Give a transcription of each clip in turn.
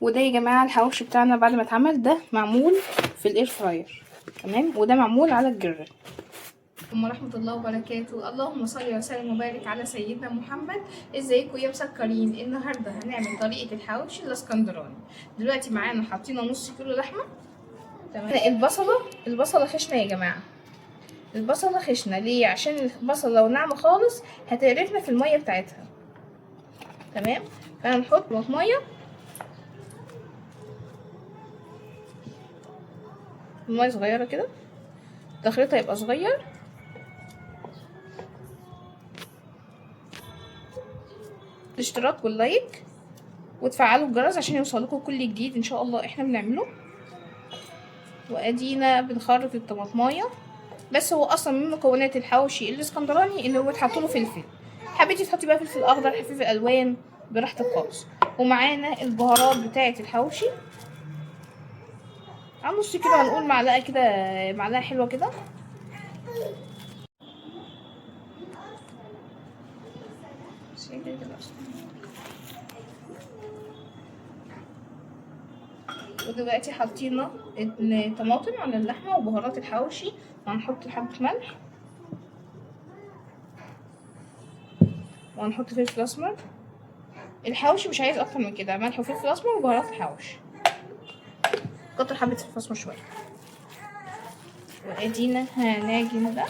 وده يا جماعه الحواوشي بتاعنا بعد ما اتعمل، ده معمول في الاير فراير تمام، وده معمول على الجريل. ورحمة الله وبركاته. اللهم صل وسلم وبارك على سيدنا محمد. ازيكم يا مسكرين؟ النهارده هنعمل طريقة الحواوشي الاسكندراني. دلوقتي معانا حاطين نص كيلو لحمة تمام. البصلة خشنة يا جماعة، البصلة خشنة ليه؟ عشان البصلة لو ناعمة خالص هتقرفنا في المية بتاعتها تمام. فهنحط مية صغيرة كده، تخليطها يبقى صغير. الاشتراك واللايك وتفعلوا الجرس عشان يوصلكوا كل جديد ان شاء الله احنا بنعمله. وادينا بنخرط الطماطمايه، بس هو اصلا من مكونات الحواوشي الاسكندراني اللي هو اتحط له فلفل. حبيتي تحطي بقى فلفل اخضر، فلفل الوان، براحتك خالص. ومعانا البهارات بتاعه الحواوشي على نص كيلو، هنقول معلقه كده، معلقه حلوه كده. ودلوقتي حاطين الطماطم على اللحمه وبهارات الحواوشي، وهنحط حبه ملح، وهنحط فلفل اسمر. الحواوشي مش عايز اكتر من كده، ملح وفلفل اسمر وبهارات الحواوشي. كتر حبه فلفل اسمر شويه. وادينا هنعجن ده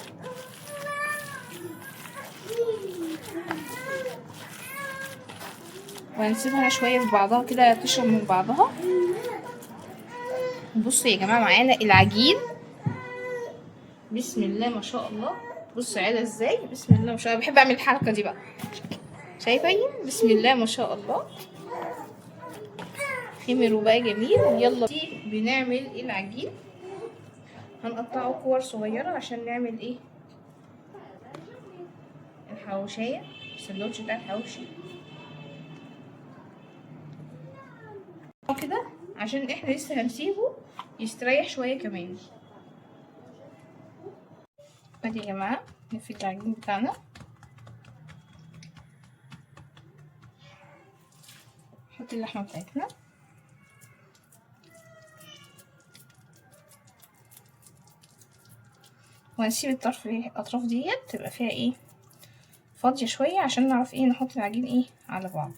وهنسيبها شويه في بعضها كده تشرب من بعضها. بصوا يا جماعه معانا العجين، بسم الله ما شاء الله. بصوا عيله ازاي، بسم الله ما شاء الله. بحب اعمل الحركه دي بقى، شايفين؟ بسم الله ما شاء الله. خمروا بقى جميل. يلا بنعمل العجين، هنقطعه كور صغيره عشان نعمل ايه؟ الحواوشيه، السندوتش بتاع الحواوشي كده، عشان احنا لسه هنسيبه يستريح شويه كمان. ادي يا جماعه نفرد العجين بتاعنا، نحط اللحمه بتاعتنا وهنسيب الاطراف ديت تبقى فيها ايه، فاضيه شويه، عشان نعرف ايه نحط العجين ايه على بعض.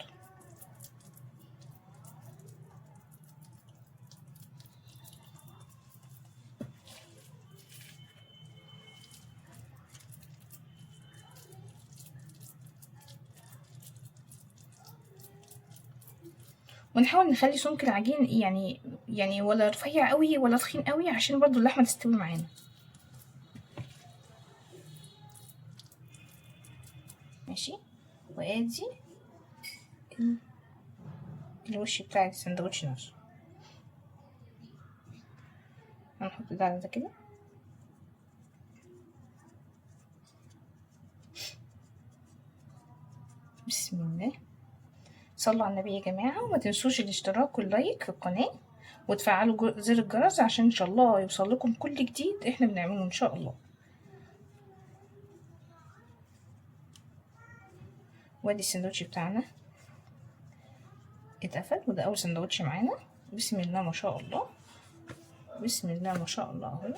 ونحاول نخلي سمك العجين يعني ولا رفيع قوي ولا تخين قوي، عشان برضو اللحمه تستوي معانا. ماشي. وادي الوش بتاع السندوتش نفسه، هنحط ده على ده كده. بسم الله. صلوا على النبي يا جماعه، وما تنسوش الاشتراك واللايك في القناه، وتفعلوا زر الجرس عشان ان شاء الله يوصل لكم كل جديد احنا بنعمله ان شاء الله. وادي السندوتش بتاعنا اتقفل، وده اول سندوتش معانا. بسم الله ما شاء الله، بسم الله ما شاء الله اهو.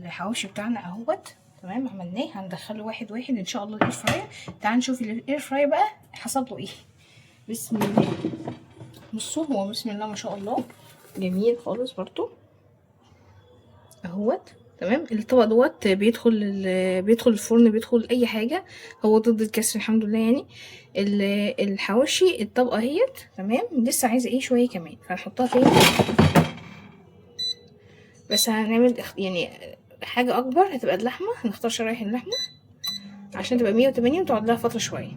الحواوشي بتاعنا اهوت تمام، عملناه. هندخله واحد واحد ان شاء الله الاير فراير. تعالوا نشوف الاير فراير بقى حصل له ايه. بسم الله. بصوا هو بسم الله ما شاء الله جميل خالص برضو اهوت تمام. الطبق دوت بيدخل الفرن، بيدخل اي حاجه، هو ضد الكسر الحمد لله. يعني الحواوشي الطبقه اهيت تمام، لسه عايزه ايه شويه كمان، فهنحطها تاني. بس هنعمل يعني حاجه اكبر، هتبقى اللحمه، هنختار شرايح اللحمه عشان تبقى 180 وتقعد لها فتره شويه.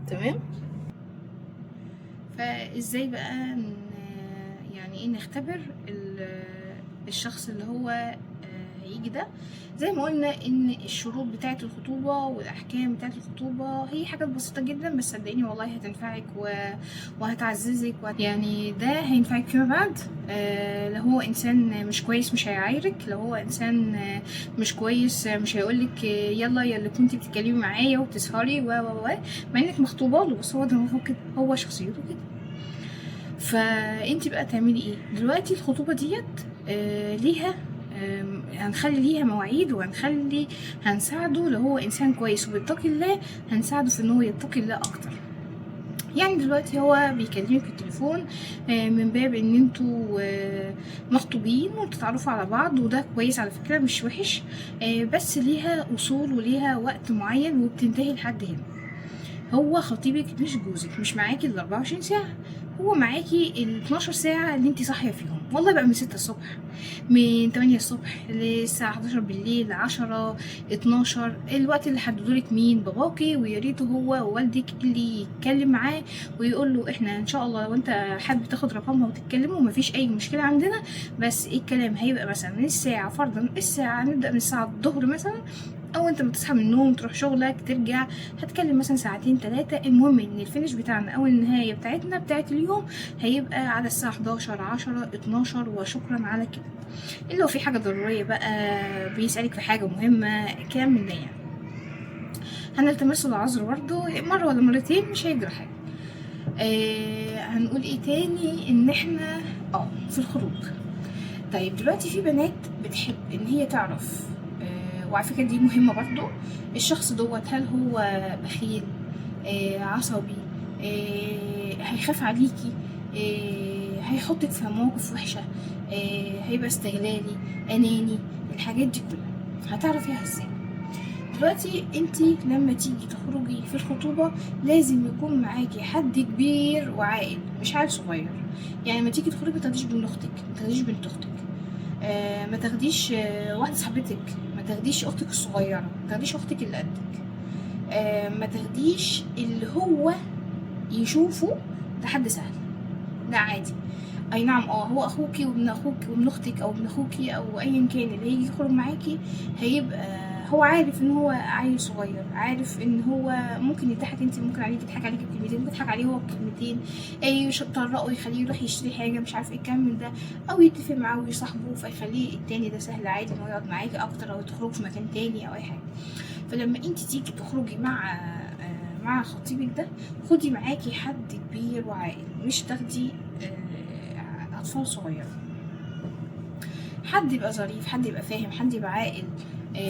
تمام. فازاي بقى يعني ايه نختبر الشخص اللي هو هيجي ده؟ زي ما قلنا ان الشروط بتاعه الخطوبه والاحكام بتاعه الخطوبه هي حاجات بسيطه جدا، بس صدقيني والله هتنفعك وهتعززك يعني ده هينفعك فيما بعد. لو هو انسان مش كويس مش هيعايرك، لو هو انسان مش كويس مش هيقولك يلا يا اللي كنتي بتتكلمي معايا وتسهري مع انك مخطوبه له، بس هو دماغه كده، هو شخصيته كده. فانت بقى تعملي ايه دلوقتي؟ الخطوبه ديت ليها هنخلي ليها مواعيد، هنساعده لو هو انسان كويس وبيتقي الله، هنساعده في ان هو يتقي الله اكتر. يعني دلوقتي هو بيكلمك في التليفون من باب ان انتوا مخطوبين وبتتعرفوا على بعض، وده كويس على فكرة مش وحش، بس ليها اصول وليها وقت معين وبتنتهي لحد هنا. هو خطيبك مش جوزك، مش معاكي ال 24 ساعة، هو معاكي ال 12 ساعة اللي انت صاحية فيهم، والله بقى من 6 الصبح، من 8 الصبح للساعة 11 بالليل، 10 12، الوقت اللي حددولك مين؟ باباكي، ويا ريته هو ووالدك اللي يتكلم معاه ويقول له احنا ان شاء الله لو انت حابب تاخد رقمها وتتكلموا مفيش اي مشكلة عندنا، بس الكلام هيبقى مثلا من الساعة، فرضا الساعة نبدأ من الساعة الظهر مثلا، او انت بتصحى من النوم تروح شغلك ترجع هتكلم مثلا ساعتين 3، المهم ان الفينش بتاعنا او النهايه بتاعتنا بتاعت اليوم هيبقى على الساعه 11 10 12 وشكرا على كده. الا لو في حاجه ضروريه بقى بيسالك في حاجه مهمه كلام من ده يعني هنلتمس له العذر برضه مره ولا مرتين مش هيجرى حاجه. هنقول ايه تاني؟ ان احنا في الخروج. طيب دلوقتي في بنات بتحب ان هي تعرف وعلى فكرة دي مهمة برضو، الشخص دوت هل هو بخيل، عصبي، هيخاف عليكي، هيحطك في مواقف وحشة، هيبقى استغلالي، اناني، الحاجات دي كلها هتعرفيها ازاي؟ دلوقتي انتي لما تيجي تخرجي في الخطوبة لازم يكون معاكي حد كبير وعاقل، مش عيل صغير. يعني ما تيجي تخرجي ما تاخديش بنت اختك، ما تاخديش بنت اختك، ما تاخديش واحدة صاحبتك، ما تاخديش اختك الصغيرة، ما تاخديش اختك اللي قدك، ما تاخديش اللي هو يشوفه ده حد سهل، لا عادي. اي نعم هو اخوكي وابن اخوكي وابن اختك او ابن اخوكي او ايا كان اللي هيجي يخرج معاكي هيبقى هو عارف ان هو عيل صغير، عارف ان هو ممكن يضحك انت، ممكن عليك يضحك عليك بكلمتين، ممكن يضحك عليه هو بكلمتين، يطرقه يخليه يروح يشتري حاجه مش عارف ايه الكلام من ده، او يتفق معاه ويصاحبه فيخليه التاني ده سهل عادي ان هو يقعد معاكي اكتر، او تخرجوا في مكان تاني او اي حاجه. فلما انت تيجي تخرجي مع خطيبك ده خدي معاكي حد كبير وعاقل، مش تاخدي اطفال صغيره. حد يبقى ظريف، حد يبقى فاهم، حد يبقى عاقل،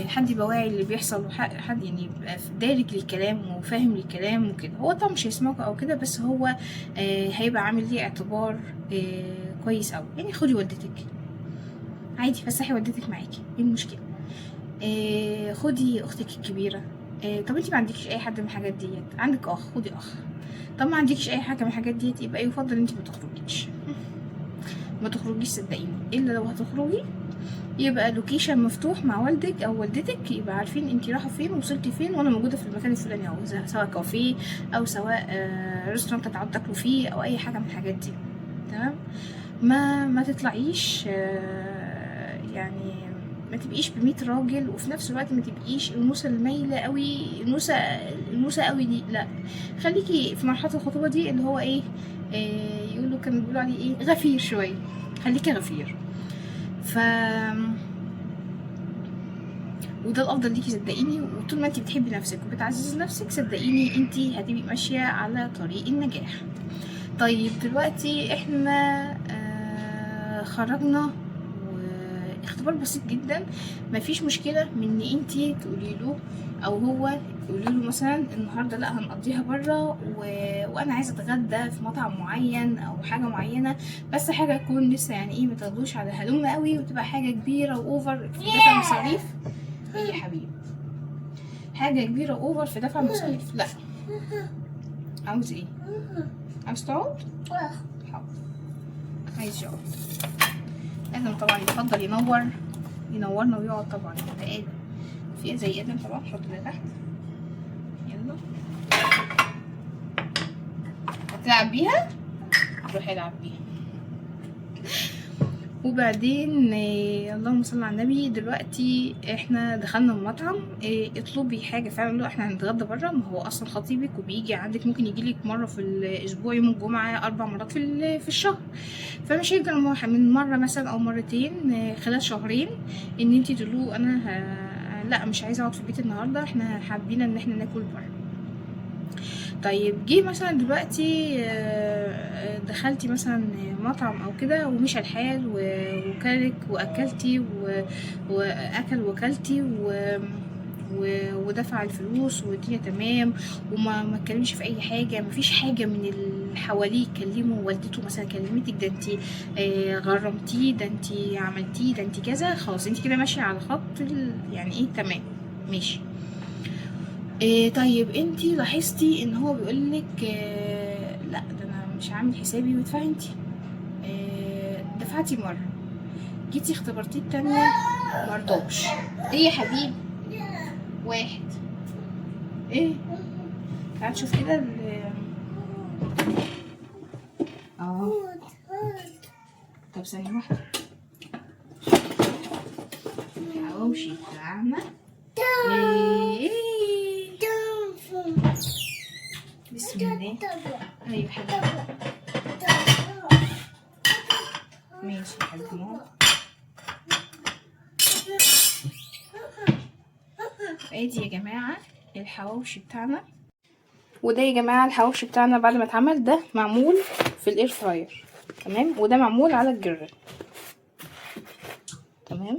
حد يبقى واعي اللي بيحصل، حد يعني يبقى دارك للكلام وفاهم للكلام وكده. هو طبعا مش هيسمعك او كده، بس هو هيبقى عامل ليه اعتبار كويس اوي. يعني خدي والدتك عادي، فسحي والدتك معاكي، ايه المشكله؟ خدي اختك الكبيره. طب انت ما عندكش اي حد من الحاجات ديت؟ عندك اخ، خدي اخ. طب ما عندكش اي حاجه من الحاجات ديت يبقى يفضل انت ما تخرجيش، ما تخرجيش صدقيني، الا لو هتخرجي يبقى لوكيشن مفتوح مع والدك او والدتك، يبقى عارفين انت رايحه فين وصلتي فين، وانا موجوده في المكان الفلاني، او سواء كافيه او سواء ريستورانت هتقعدوا تاكلوا فيه او اي حاجه من الحاجات دي. تمام. ما تطلعيش يعني ما تبقيش ب100 راجل، وفي نفس الوقت ما تبقيش النوسه المايله قوي، النوسه قوي دي لا. خليكي في مرحله الخطوبه دي اللي هو ايه كانوا بيقولوا عليه ايه، غفير شويه، خليكي غفير. وده الافضل ليكي صدقيني، وطول ما انت بتحبي نفسك وبتعززي نفسك صدقيني انت هتبقي ماشيه على طريق النجاح. طيب دلوقتي احنا خرجنا واختبار بسيط جدا، مفيش مشكله من ان انت تقولي له او هو يقولي له مثلا النهارده لا هنقضيها بره وانا عايزه اتغدى في مطعم معين او حاجه معينه، بس حاجه تكون لسه يعني ايه متاخدوش على هلم قوي وتبقى حاجه كبيره واوفر في دفع مصاريف. ايه يا حبيبي؟ حاجه كبيره اوفر في دفع مصاريف؟ لا. عاوز ايه؟ عاوز تقعد؟ حاضر. عايز يقعد لازم طبعا يفضل ينورنا ويقعد طبعا، ده ادم في زي ادم طبعا. حط ده تحت تلعب بيها، روح العب بيها. وبعدين اللهم صل على النبي. دلوقتي احنا دخلنا المطعم، اطلبي حاجه فعلا. لو احنا هنتغدى بره، ما هو اصلا خطيبك وبيجي عندك، ممكن يجيلك مره في الاسبوع يوم الجمعه، 4 مرات في الشهر، فمش هيقدر من مره مثلا او مرتين خلال شهرين ان انتي تقولوا انا لا مش عايزه اقعد في البيت النهارده، احنا حابين ان احنا ناكل بره. طيب جه مثلا دلوقتي دخلتي مثلا مطعم او كده ومشى الحال وكلك واكلتي واكل وكلتي ودفع الفلوس والدنيا تمام، وما اتكلمش في اي حاجه، مفيش حاجه من اللي حواليه كلموا والدته مثلا كلمتك، ده انت غرمتيه، ده انت عملتيه، ده انت كذا، خلاص انت كده ماشيه على خط يعني ايه، تمام ماشي. طيب انتي لاحظتي ان هو بيقولك لا ده انا مش عامل حسابي وادفعي انتي، دفعتي مرة، جيتي اختبرتيه التانية مرضوش، ايه يا حبيبي؟ واحد ايه، تعال نشوف كده طب ثانية واحدة. الحواوشي بتاعنا بسم الله. ايوه حبيبي ماشي يا حبيبي. ادي يا جماعه الحواوشي بتاعنا، وده يا جماعه الحواوشي بتاعنا بعد ما اتعمل، ده معمول في الاير فراير تمام، وده معمول على الجريل تمام.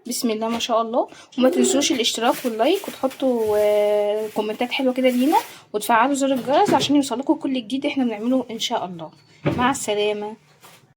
بسم الله ما شاء الله. وما تنسوش الاشتراك واللايك، وتحطوا كومنتات حلوه كده لينا، وتفعلوا زر الجرس عشان يوصلكوا كل جديد احنا بنعمله ان شاء الله. مع السلامه.